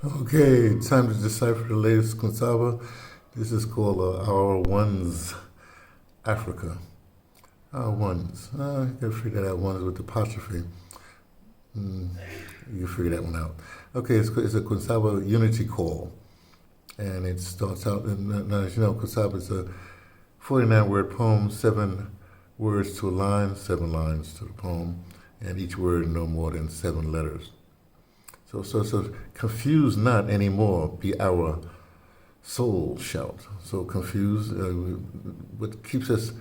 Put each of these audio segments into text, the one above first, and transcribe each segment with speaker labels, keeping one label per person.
Speaker 1: Okay, time to decipher the latest Kwansaba. This is called Our Ones Africa. Our Ones. You gotta figure that out. Ones with apostrophe. Mm, you can figure that one out. Okay, it's a Kwansaba unity call. And it starts out, now as you know, Kwansaba is a 49-word poem, 7 words to a line, 7 lines to the poem, and each word no more than 7 letters. So confuse not anymore, be our soul shout. So confuse, what keeps us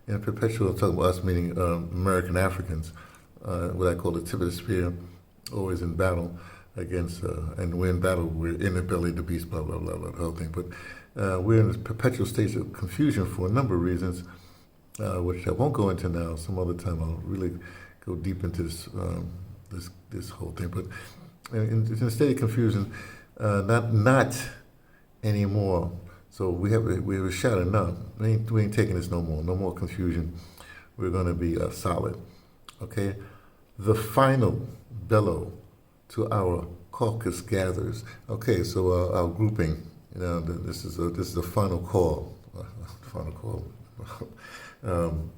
Speaker 1: in perpetual, I'm talking about us meaning American Africans, what I call the tip of the spear, always in battle against, and we're in battle, we're in the belly of the beast, blah, blah, blah, blah, the whole thing. But we're in this perpetual state of confusion for a number of reasons, which I won't go into now. Some other time I'll really go deep into this whole thing. But in a state of confusion, not anymore. So we have a shot enough. We ain't taking this no more. No more confusion. We're going to be solid. Okay. The final bellow to our caucus gathers. Okay. So our grouping. You know, this is the final call. Final call.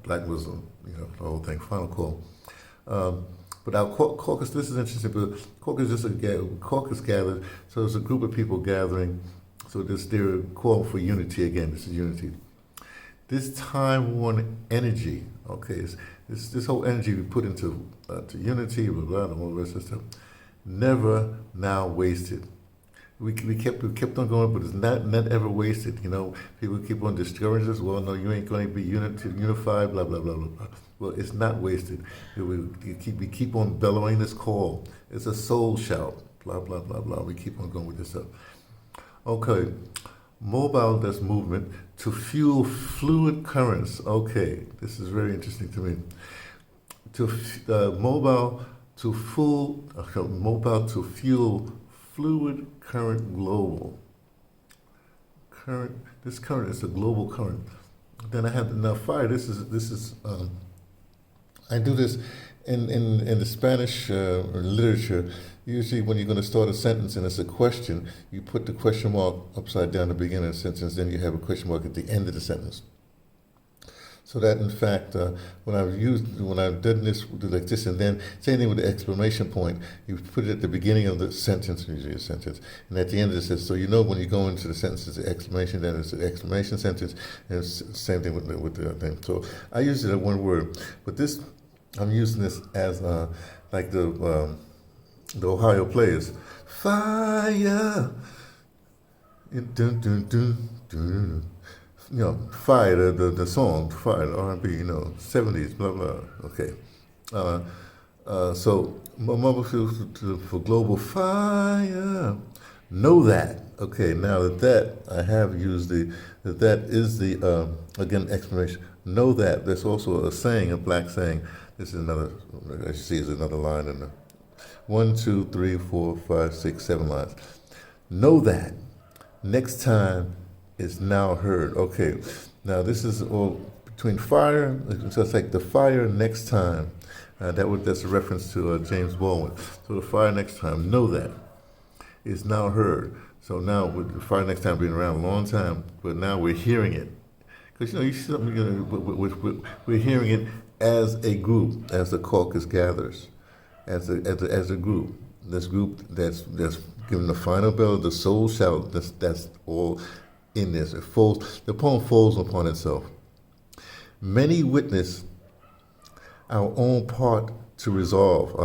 Speaker 1: Black Muslim. You know, the whole thing. Final call. But our caucus, this is interesting, but caucus is a caucus gathered, so it's a group of people gathering, so they're calling for unity again, this is unity. This time-worn energy, okay, this whole energy we put into to unity, blah, blah, and all the rest of stuff, never now wasted. We kept on going, but it's not ever wasted. You know, people keep on discouraging us. Well, no, you ain't going to be unified. Blah blah blah blah blah. Well, it's not wasted. We keep on bellowing this call. It's a soul shout. Blah blah blah blah. We keep on going with this stuff. Okay, mobile that's movement to fuel fluid currents. Okay, this is very interesting to me. Mobile to fuel fluid current global. This current is a global current. Then I have now fire. This is I do this in the Spanish literature. Usually, when you're going to start a sentence and it's a question, you put the question mark upside down at the beginning of the sentence. Then you have a question mark at the end of the sentence. So that, in fact, when I've done this like this, and then same thing with the exclamation point, you put it at the beginning of the sentence, usually a sentence, and at the end it says, so you know when you go into the sentence, it's an exclamation, then it's an exclamation sentence, and it's the same thing with the thing. So I use it as one word, but this, I'm using this as like the Ohio players, fire, dun, dun, dun, dun, dun. You know, fire, the song, fire, the R&B, you know, 70s, blah, blah, okay. So, mobile for global fire, know that. Okay, now that I have used that is the, again, explanation. Know that. There's also a saying, a black saying. This is another, as you see, is another line in the 1, 2, 3, 4, 5, 6, 7 lines. Know that. Next time, is now heard. Okay, now this is all between fire, so it's like the fire next time. That's a reference to James Baldwin. So the fire next time, know that, is now heard. So now with the fire next time being around a long time, but now we're hearing it. Because you see something, we're hearing it as a group, as the caucus gathers, as a group. This group that's giving the final bell, the soul shout, that's all in this. The poem folds upon itself. Many witness our own part to resolve.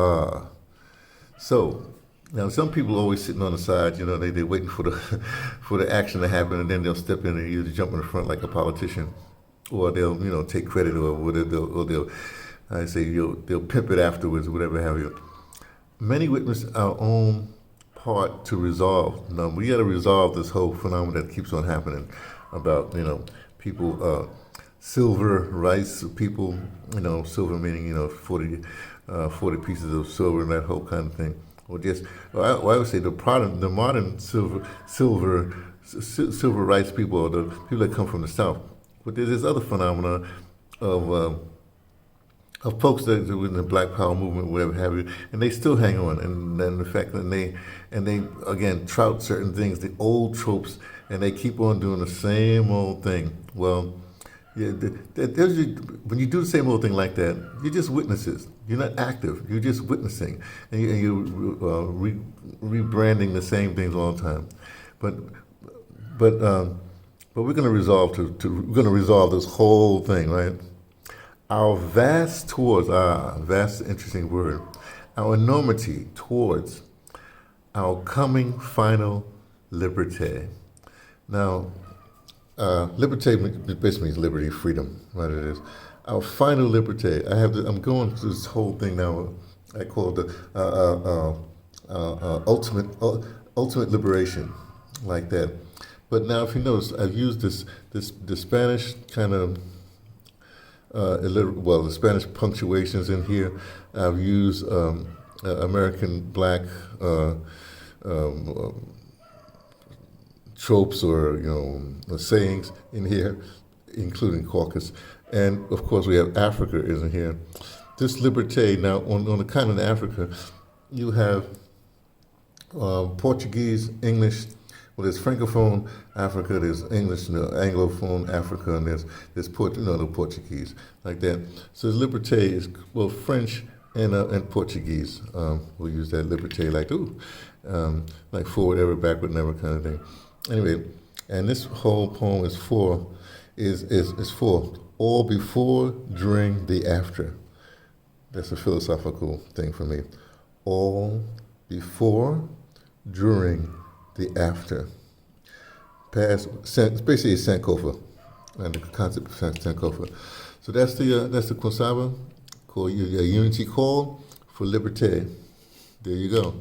Speaker 1: So now some people are always sitting on the side, you know, they're waiting for the for the action to happen, and then they'll step in and either jump in the front like a politician, or they'll, you know, take credit, or they'll they'll pimp it afterwards, or whatever have you. Many witness our own part to resolve. Now we got to resolve this whole phenomenon that keeps on happening about, you know, people, silver rice people, you know, silver meaning, you know, 40 pieces of silver and that whole kind of thing. Or just, I would say the modern silver rice people, or the people that come from the South. But there's this other phenomena of of folks that were in the Black Power movement, whatever have you, and they still hang on. And then the fact that they again trout certain things, the old tropes, and they keep on doing the same old thing. Well, yeah, when you do the same old thing like that, you're just witnesses. You're not active. You're just witnessing, and you're rebranding the same things all the time. But but we're going to we're going to resolve this whole thing, right? Our vast towards, vast, interesting word, our enormity towards our coming final liberté. Now, liberté basically means liberty, freedom, right? It is. Our final liberté. I'm going through this whole thing now. I call it the ultimate liberation, like that. But now, if you notice, I've used the Spanish kind of. The Spanish punctuations in here. I've used American Black tropes or sayings in here, including caucus, and of course we have Africa is in here. This liberté now on the continent of Africa, you have Portuguese, English. Well, there's Francophone Africa, there's English, Anglophone Africa, and there's the Portuguese, like that. So liberté is, French and Portuguese. We'll use that liberté like forward ever, backward never kind of thing. Anyway, and this whole poem is for all before, during, the after. That's a philosophical thing for me. All before, during, the after. Past, basically Sankofa, and the concept of Sankofa. So that's the Kwansaba, called your unity call for liberté. There you go.